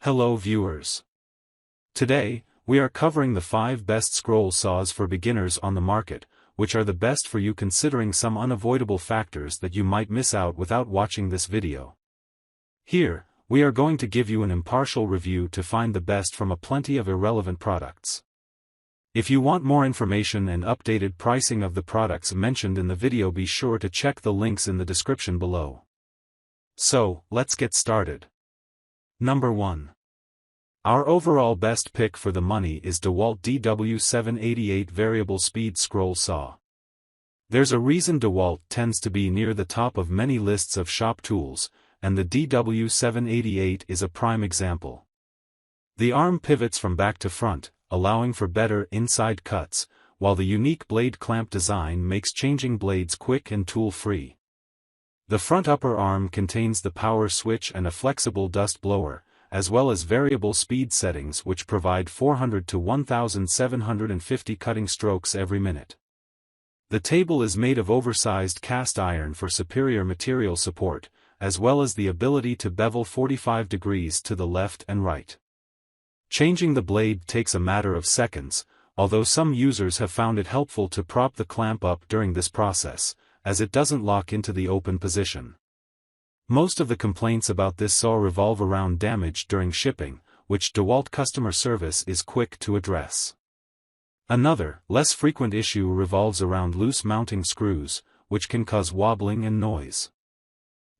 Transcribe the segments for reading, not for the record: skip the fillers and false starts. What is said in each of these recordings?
Hello viewers. Today, we are covering the 5 best scroll saws for beginners on the market, which are the best for you considering some unavoidable factors that you might miss out without watching this video. Here, we are going to give you an impartial review to find the best from a plenty of irrelevant products. If you want more information and updated pricing of the products mentioned in the video, be sure to check the links in the description below. So, let's get started. Number 1. Our overall best pick for the money is DEWALT DW788 Variable Speed Scroll Saw. There's a reason DEWALT tends to be near the top of many lists of shop tools, and the DW788 is a prime example. The arm pivots from back to front, allowing for better inside cuts, while the unique blade clamp design makes changing blades quick and tool-free. The front upper arm contains the power switch and a flexible dust blower, as well as variable speed settings which provide 400 to 1750 cutting strokes every minute. The table is made of oversized cast iron for superior material support, as well as the ability to bevel 45 degrees to the left and right. Changing the blade takes a matter of seconds, although some users have found it helpful to prop the clamp up during this process, as it doesn't lock into the open position. Most of the complaints about this saw revolve around damage during shipping, which DEWALT customer service is quick to address. Another, less frequent issue revolves around loose mounting screws, which can cause wobbling and noise.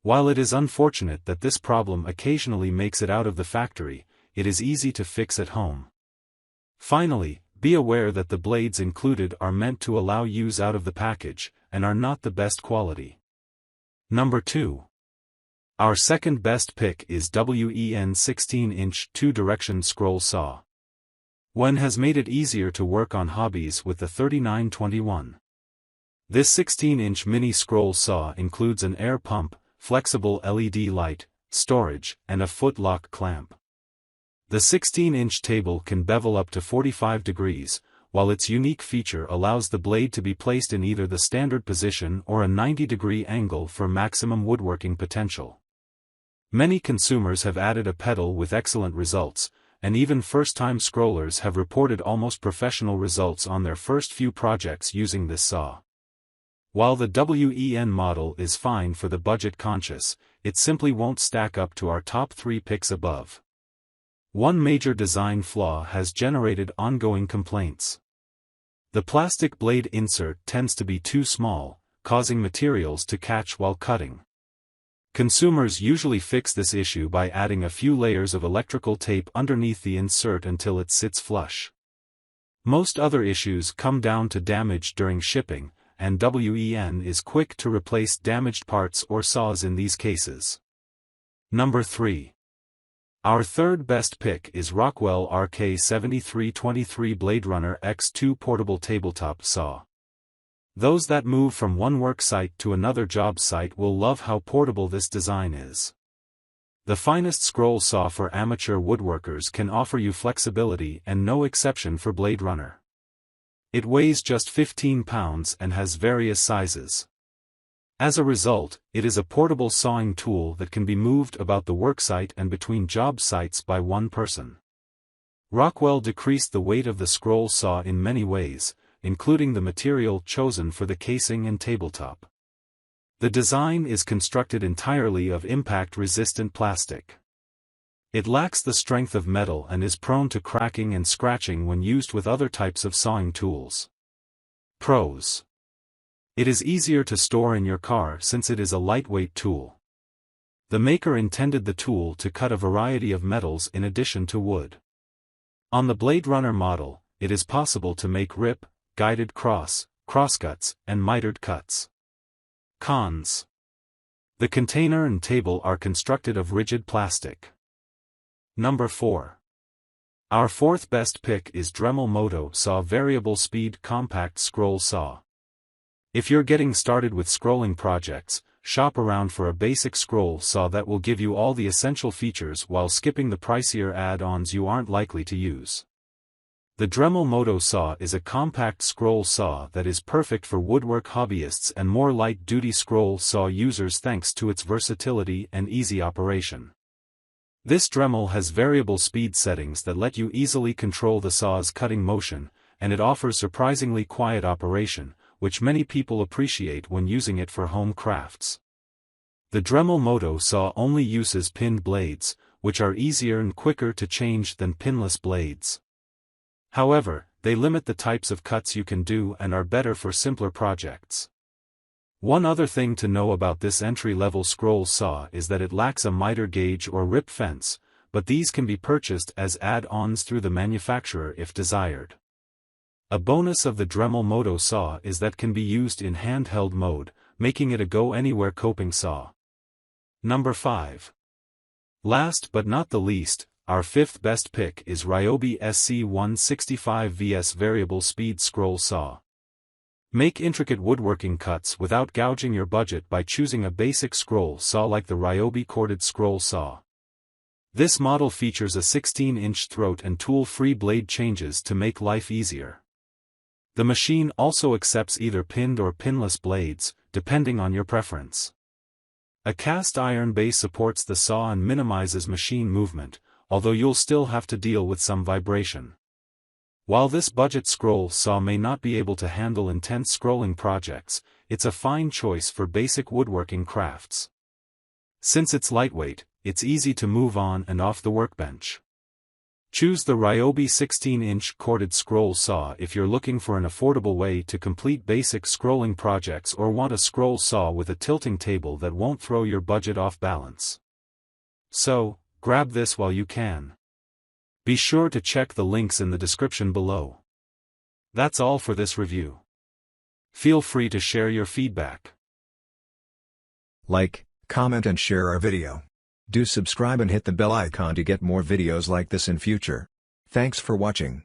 While it is unfortunate that this problem occasionally makes it out of the factory, it is easy to fix at home. Finally, be aware that the blades included are meant to allow use out of the package, and are not the best quality. Number 2. Our second best pick is WEN 16-inch 2-direction scroll saw. WEN has made it easier to work on hobbies with the 3921. This 16-inch mini scroll saw includes an air pump, flexible LED light, storage, and a foot lock clamp. The 16-inch table can bevel up to 45 degrees, while its unique feature allows the blade to be placed in either the standard position or a 90-degree angle for maximum woodworking potential. Many consumers have added a pedal with excellent results, and even first-time scrollers have reported almost professional results on their first few projects using this saw. While the WEN model is fine for the budget-conscious, it simply won't stack up to our top 3 picks above. One major design flaw has generated ongoing complaints. The plastic blade insert tends to be too small, causing materials to catch while cutting. Consumers usually fix this issue by adding a few layers of electrical tape underneath the insert until it sits flush. Most other issues come down to damage during shipping, and WEN is quick to replace damaged parts or saws in these cases. Number 3. Our third best pick is Rockwell RK7323 BladeRunner X2 Portable Tabletop Saw. Those that move from one work site to another job site will love how portable this design is. The finest scroll saw for amateur woodworkers can offer you flexibility and no exception for BladeRunner. It weighs just 15 pounds and has various sizes. As a result, it is a portable sawing tool that can be moved about the worksite and between job sites by one person. Rockwell decreased the weight of the scroll saw in many ways, including the material chosen for the casing and tabletop. The design is constructed entirely of impact-resistant plastic. It lacks the strength of metal and is prone to cracking and scratching when used with other types of sawing tools. Pros: it is easier to store in your car since it is a lightweight tool. The maker intended the tool to cut a variety of metals in addition to wood. On the BladeRunner model, it is possible to make rip, guided crosscuts, and mitered cuts. Cons: the container and table are constructed of rigid plastic. Number 4. Our fourth best pick is Dremel Moto Saw Variable Speed Compact Scroll Saw. If you're getting started with scrolling projects, shop around for a basic scroll saw that will give you all the essential features while skipping the pricier add-ons you aren't likely to use. The Dremel Moto saw is a compact scroll saw that is perfect for woodwork hobbyists and more light-duty scroll saw users thanks to its versatility and easy operation. This Dremel has variable speed settings that let you easily control the saw's cutting motion, and it offers surprisingly quiet operation, which many people appreciate when using it for home crafts. The Dremel Moto saw only uses pinned blades, which are easier and quicker to change than pinless blades. However, they limit the types of cuts you can do and are better for simpler projects. One other thing to know about this entry-level scroll saw is that it lacks a miter gauge or rip fence, but these can be purchased as add-ons through the manufacturer if desired. A bonus of the Dremel Moto saw is that can be used in handheld mode, making it a go-anywhere coping saw. Number 5. Last but not the least, our fifth best pick is Ryobi SC165VS Variable Speed Scroll Saw. Make intricate woodworking cuts without gouging your budget by choosing a basic scroll saw like the Ryobi corded scroll saw. This model features a 16-inch throat and tool-free blade changes to make life easier. The machine also accepts either pinned or pinless blades, depending on your preference. A cast iron base supports the saw and minimizes machine movement, although you'll still have to deal with some vibration. While this budget scroll saw may not be able to handle intense scrolling projects, it's a fine choice for basic woodworking crafts. Since it's lightweight, it's easy to move on and off the workbench. Choose the Ryobi 16-inch corded scroll saw if you're looking for an affordable way to complete basic scrolling projects or want a scroll saw with a tilting table that won't throw your budget off balance. So, grab this while you can. Be sure to check the links in the description below. That's all for this review. Feel free to share your feedback. Like, comment and share our video. Do subscribe and hit the bell icon to get more videos like this in future. Thanks for watching.